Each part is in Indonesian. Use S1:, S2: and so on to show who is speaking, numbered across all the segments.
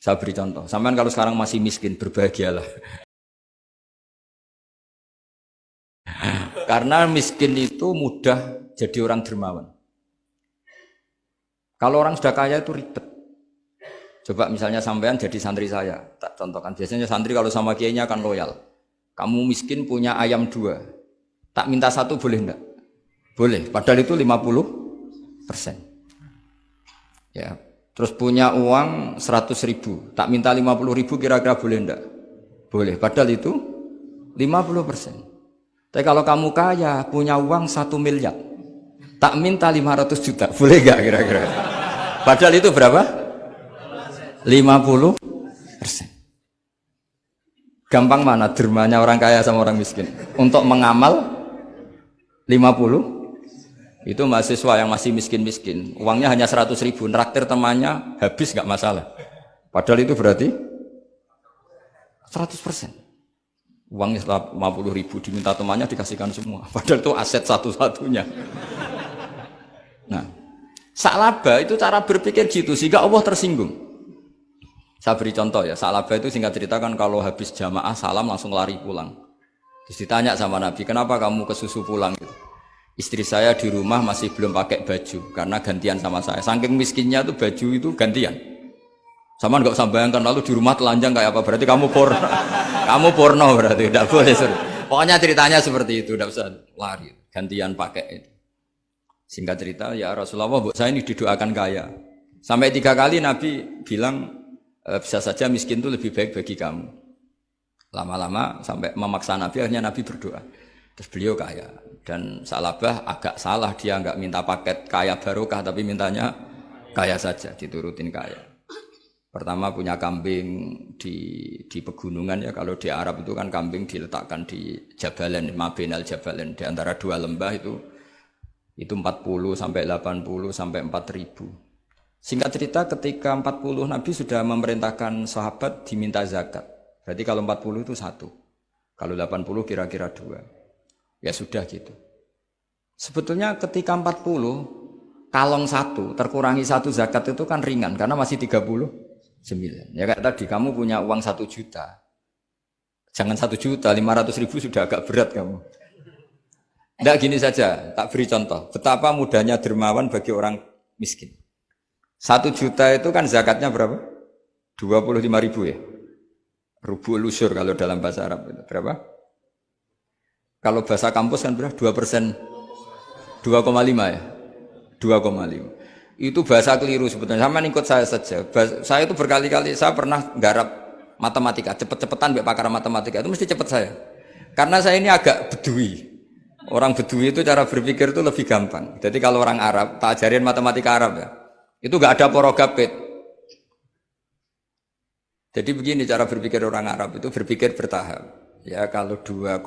S1: Saya beri contoh. Sampean kalau sekarang masih miskin, berbahagialah. Karena miskin itu mudah jadi orang dermawan. Kalau orang sudah kaya itu ribet. Coba misalnya sampean jadi santri saya, tak contohkan. Biasanya santri kalau sama kiainya akan loyal. Kamu miskin punya ayam 2, tak minta 1 boleh enggak? Boleh, padahal itu 50%. Ya, terus punya uang 100.000, tak minta 50.000 kira-kira boleh enggak? Boleh, padahal itu 50%. Tapi kalau kamu kaya, punya uang 1 miliar, tak minta 500 juta, boleh enggak kira-kira? Padahal itu berapa? 50%. Gampang mana dermanya orang kaya sama orang miskin? Untuk mengamal 50, itu mahasiswa yang masih miskin-miskin, uangnya hanya 100.000, neraktir temannya habis nggak masalah. Padahal itu berarti 100%. Uangnya 50.000 diminta temannya dikasihkan semua. Padahal itu aset satu-satunya. Nah, Sa'labah itu cara berpikir gitu sehingga Allah tersinggung. Saya beri contoh ya, Sa'labah itu singkat cerita kan kalau habis jamaah salam langsung lari pulang. Terus ditanya sama Nabi, kenapa kamu kesusu pulang gitu? Istri saya di rumah masih belum pakai baju karena gantian sama saya. Saking miskinnya tuh baju itu gantian. Sama nggak usah bayangkan lalu di rumah telanjang kayak apa? Berarti kamu porno. Kamu porno berarti tidak boleh. Pokoknya ceritanya seperti itu, tidak usah lari. Gantian pakai itu. Singkat cerita, ya Rasulullah, bu saya ini didoakan kaya. Sampai 3 kali Nabi bilang bisa saja miskin itu lebih baik bagi kamu. Lama-lama sampai memaksa Nabi, akhirnya Nabi berdoa. Terus beliau kaya. Dan Sa'labah agak salah, dia nggak minta paket kaya barokah, tapi mintanya kaya saja, diturutin kaya. Pertama punya kambing di pegunungan ya, kalau di Arab itu kan kambing diletakkan di Jabalen, Mabinal Jabalen, di antara 2 lembah itu 40 sampai 80 sampai 4.000. Singkat cerita ketika 40 Nabi sudah memerintahkan sahabat diminta zakat. Berarti kalau 40 itu 1. Kalau 80 kira-kira 2. Ya sudah gitu. Sebetulnya ketika 40 kalong 1 terkurangi 1 zakat itu kan ringan karena masih 39. Ya kayak tadi kamu punya uang 1 juta. Jangan 1 juta, 500.000 sudah agak berat kamu. Tidak gini saja, tak beri contoh. Betapa mudahnya dermawan bagi orang miskin. 1 juta itu kan zakatnya berapa? 25.000 ya. Rubul usur kalau dalam bahasa Arab itu berapa? Kalau bahasa kampus kan berapa? 2%. 2,5 ya. 2,5. Itu bahasa keliru sebetulnya. Sama ikut saya saja. Saya itu berkali-kali saya pernah garap matematika, cepet-cepetan mbek pakar matematika itu mesti cepet saya. Karena saya ini agak bedui. Orang bedui itu cara berpikir itu lebih gampang. Jadi kalau orang Arab, tak ajarin matematika Arab ya. Itu enggak ada porogapit. Jadi begini cara berpikir orang Arab itu berpikir bertahap. Ya kalau 2,5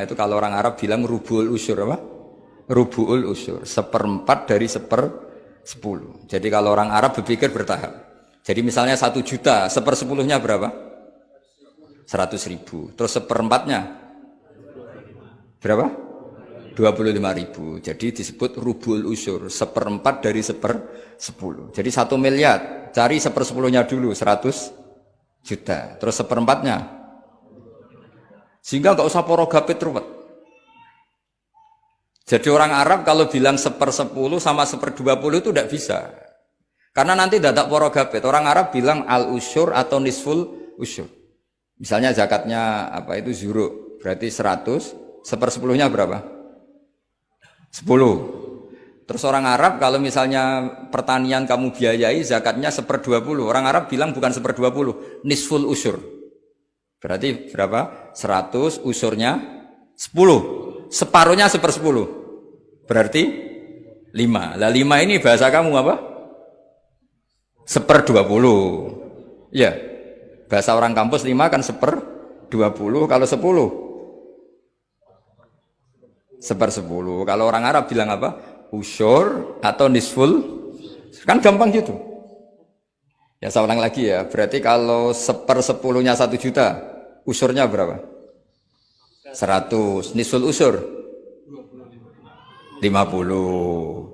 S1: itu kalau orang Arab bilang rubul usur apa? Rubul usur, 1/4 dari 1/10. Jadi kalau orang Arab berpikir bertahap. Jadi misalnya 1 juta, 1/10-nya berapa? 100.000. Terus 1/4-nya berapa? 25.000. Jadi disebut rubul usur, 1/4 dari 1/10. Jadi 1 miliar, cari 1/10-nya dulu, 100 juta. Terus 1/4-nya. Sehingga nggak usah porogapit ruwet. Jadi orang Arab kalau bilang 1/10 sama 1/20 itu tidak bisa. Karena nanti dadak porogapit. Orang Arab bilang al-usyur atau nisful usyur. Misalnya zakatnya apa itu zuruk, berarti 100, 1/10-nya berapa? 10. Terus orang Arab kalau misalnya pertanian kamu biayai zakatnya 1/20. Orang Arab bilang bukan 1/20, nisful usyur. Berarti berapa? 100 usurnya 10. Separuhnya 1/10. Berarti 5. Lah 5 ini bahasa kamu apa? 1/20. Ya. Bahasa orang kampus 5 kan 1/20. Kalau 10 1/10. Kalau orang Arab bilang apa? Usyur atau nisful. Kan gampang gitu. Ya saya ulang lagi ya. Berarti kalau 1/10-nya 1 juta, usurnya berapa? 100. Nisful usur 50.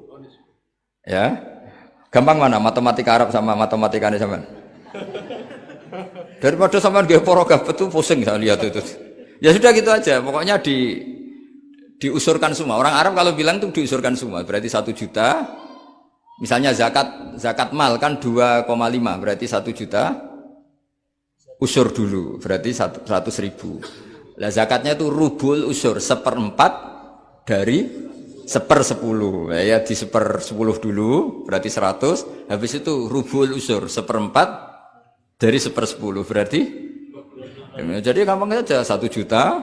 S1: Ya. Gampang mana matematika Arab sama matematika ini sama? Daripada sampean nggih para gabet tuh pusing saya lihat itu. Ya sudah gitu aja, pokoknya diusurkan semua. Orang Arab kalau bilang tuh diusurkan semua, berarti 1 juta. Misalnya zakat mal kan 2,5, berarti 1 juta. Usur dulu, berarti 100 ribu. Lah zakatnya itu rubul usur, 1/4 dari 1/10. Ya di 1/10 dulu, berarti 100. Habis itu rubul usur, 1/4 dari 1/10, berarti. Jadi gampang saja, 1 juta,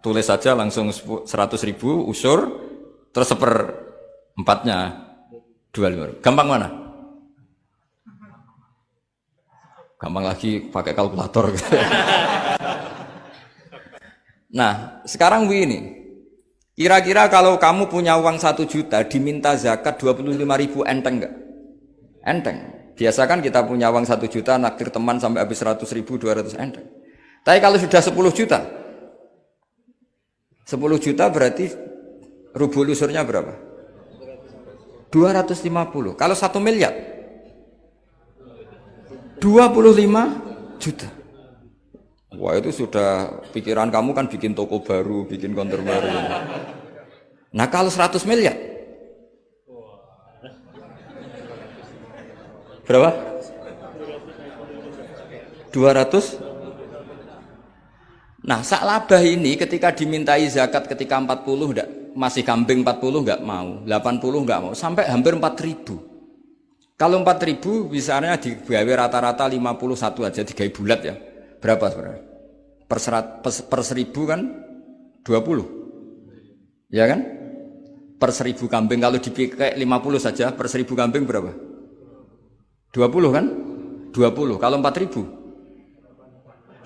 S1: tulis saja langsung 100 ribu usur, terus 1/4-nya 25. Gampang mana? Gampang lagi pakai kalkulator. Nah, sekarang begini. Kira-kira kalau kamu punya uang 1 juta, diminta zakat 25 ribu, enteng enggak? Enteng. Biasa kan kita punya uang 1 juta, naktir teman sampai habis 100 ribu, 200, enteng. Tapi kalau sudah 10 juta, 10 juta berarti rubul usurnya berapa? 250. Kalau 1 miliar, 25 juta. Wah itu sudah pikiran kamu kan bikin toko baru, bikin konter baru. Nah kalau 100 miliar, berapa? 200. Nah, sak labah ini ketika dimintai zakat ketika 40 enggak, masih kambing 40 enggak mau, 80 enggak mau, sampai hampir 4.000. Kalau 4.000 misalnya digawe rata-rata 51 aja, digawe bulat ya. Berapa sebenarnya? Per 1.000 kan 20. Ya kan? Per 1.000 kambing kalau dipakai 50 saja, per 1.000 kambing berapa? 20 kan? 20. Kalau 4.000?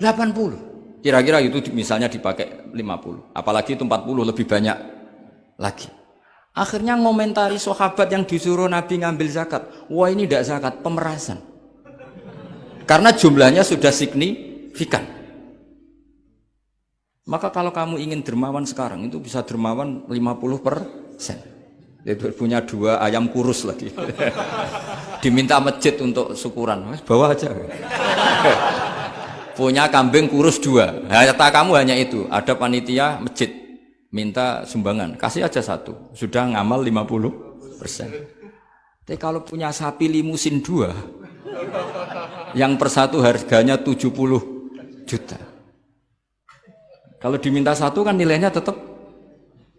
S1: 80. Kira-kira itu misalnya dipakai 50, apalagi itu 40 lebih banyak lagi. Akhirnya ngomentari sahabat yang disuruh Nabi ngambil zakat, wah ini tidak zakat, pemerasan. Karena jumlahnya sudah signifikan. Maka kalau kamu ingin dermawan sekarang, itu bisa dermawan 50%. Itu punya 2 ayam kurus lagi. Diminta masjid untuk syukuran, bawa aja. Punya kambing kurus 2, kata kamu hanya itu, ada panitia masjid minta sumbangan, kasih aja 1, sudah ngamal 50%. Tapi kalau punya sapi limusin 2, yang per 1 harganya 70 juta, kalau diminta 1 kan nilainya tetap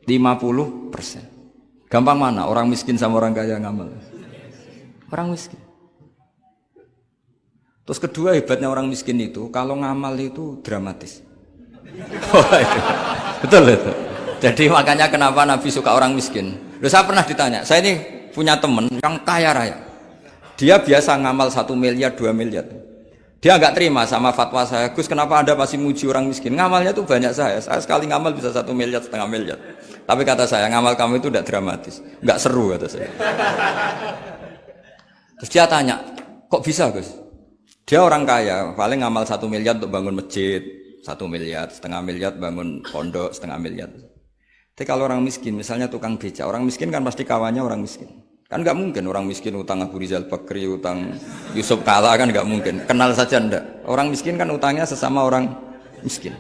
S1: 50%. Gampang mana orang miskin sama orang kaya ngamal? Orang miskin. Terus kedua hebatnya orang miskin itu, kalau ngamal itu dramatis. Oh, itu. Betul itu. Jadi makanya kenapa Nabi suka orang miskin. Loh, saya pernah ditanya, saya ini punya teman yang kaya raya. Dia biasa ngamal 1 miliar, 2 miliar. Dia nggak terima sama fatwa saya, Gus kenapa Anda masih muji orang miskin? Ngamalnya tuh banyak saya sekali ngamal bisa 1 miliar, 1,5 miliar. Tapi kata saya, ngamal kamu itu tidak dramatis, nggak seru kata saya. Terus dia tanya, kok bisa Gus? Dia orang kaya, paling ngamal 1 miliar untuk bangun masjid, 1 miliar, 1,5 miliar bangun pondok, 1,5 miliar. Tapi kalau orang miskin, misalnya tukang beca, orang miskin kan pasti kawannya orang miskin. Kan nggak mungkin orang miskin utang Abu Rizal Bakri, utang Yusuf Kala, kan nggak mungkin. Kenal saja ndak. Orang miskin kan utangnya sesama orang miskin.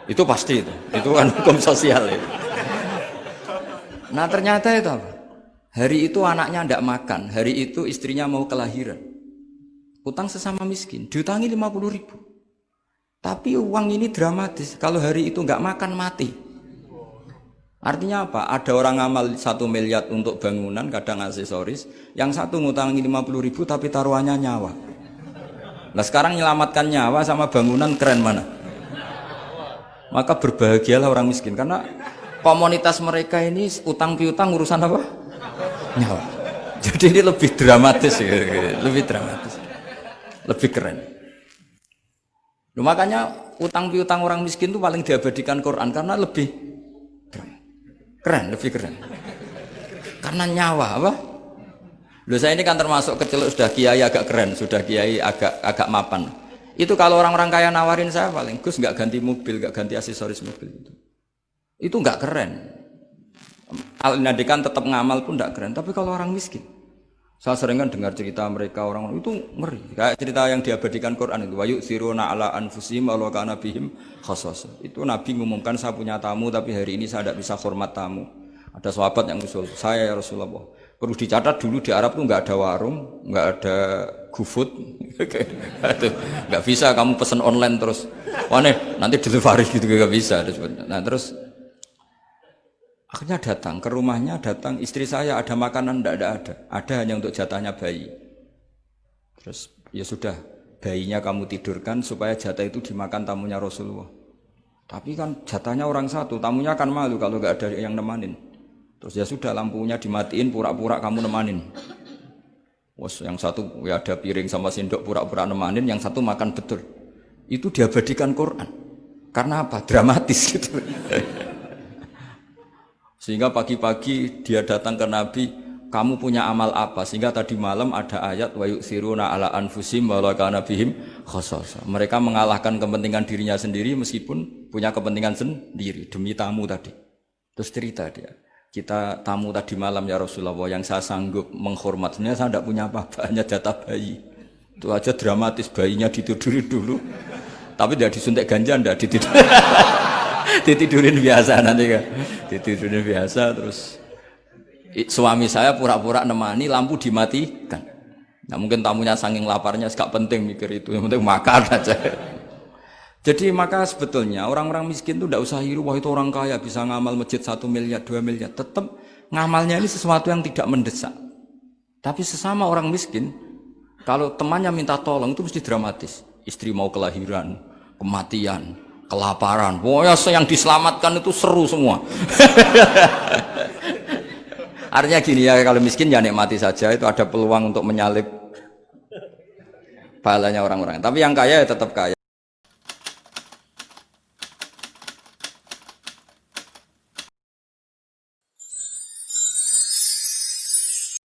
S1: Itu pasti itu kan hukum sosial itu. Nah ternyata itu apa? Hari itu anaknya ndak makan, hari itu istrinya mau kelahiran. Utang sesama miskin, diutangi 50 ribu. Tapi uang ini dramatis, kalau hari itu nggak makan mati. Artinya apa? Ada orang ngamal 1 miliar untuk bangunan, kadang aksesoris, yang satu ngutangi 50 ribu tapi taruhannya nyawa. Nah sekarang menyelamatkan nyawa sama bangunan keren mana? Maka berbahagialah orang miskin, karena komunitas mereka ini utang piutang urusan apa? Nyawa. Jadi ini lebih dramatis, lebih dramatis. Lebih keren. Loh, makanya utang piutang orang miskin itu paling diabadikan Quran karena lebih keren, lebih keren. Karena nyawa apa? Loh saya ini kan termasuk kecelok sudah kiai agak keren, sudah kiai agak mapan. Itu kalau orang-orang kaya nawarin saya paling Gus nggak ganti mobil, nggak ganti aksesoris mobil itu. Itu nggak keren. Al-Nadikan tetap ngamal pun nggak keren. Tapi kalau orang miskin, Saya sering kan dengar cerita mereka orang itu ngeri. Kayak cerita yang diabadikan Quran itu, wa yu'thiruna ala anfusihim walau kana bihim khassasah. Itu Nabi ngumumkan saya punya tamu tapi hari ini saya tidak bisa hormat tamu. Ada sahabat yang usul, saya ya Rasulullah. Perlu dicatat dulu di Arab tuh nggak ada warung, nggak ada GoFood, nggak bisa kamu pesen online terus. Wah nih, nanti delivery gitu nggak bisa. Nah terus akhirnya datang ke rumahnya, datang istri saya ada makanan tidak ada hanya untuk jatahnya bayi. Terus ya sudah, bayinya kamu tidurkan supaya jatah itu dimakan tamunya Rasulullah. Tapi kan jatahnya orang satu, tamunya kan malu kalau nggak ada yang nemanin. Terus ya sudah, lampunya dimatiin, pura-pura kamu nemanin. Wes yang satu ya ada piring sama sendok pura-pura nemanin, yang satu makan betul. Itu diabadikan Quran. Karena apa? Dramatis gitu. Sehingga pagi-pagi dia datang ke Nabi, kamu punya amal apa? Sehingga tadi malam ada ayat wa yu'thiruna ala anfusihim walau kana bihim khassasah. Mereka mengalahkan kepentingan dirinya sendiri meskipun punya kepentingan sendiri demi tamu tadi. Terus cerita dia, kita tamu tadi malam ya Rasulullah, yang saya sanggup menghormat, sebenarnya saya tidak punya apa-apa, hanya jatah bayi. Itu aja dramatis, bayinya ditidurin dulu. Tapi tidak disuntik ganja, tidak ditidurin. Ditidurin biasa nanti kan, ditidurin biasa. Terus suami saya pura-pura nemani, lampu dimatikan. Nah mungkin tamunya saking laparnya gak penting mikir itu, yang penting makan aja. Jadi maka sebetulnya orang-orang miskin itu tidak usah hiru, wah itu orang kaya bisa ngamal masjid 1 miliar 2 miliar. Tetap ngamalnya ini sesuatu yang tidak mendesak. Tapi sesama orang miskin, kalau temannya minta tolong itu mesti dramatis. Istri mau kelahiran, kematian, kelaparan, pokoknya yang diselamatkan itu seru semua. Artinya gini ya, kalau miskin ya nikmati saja, itu ada peluang untuk menyalip pahalanya orang-orang. Tapi yang kaya ya tetap kaya.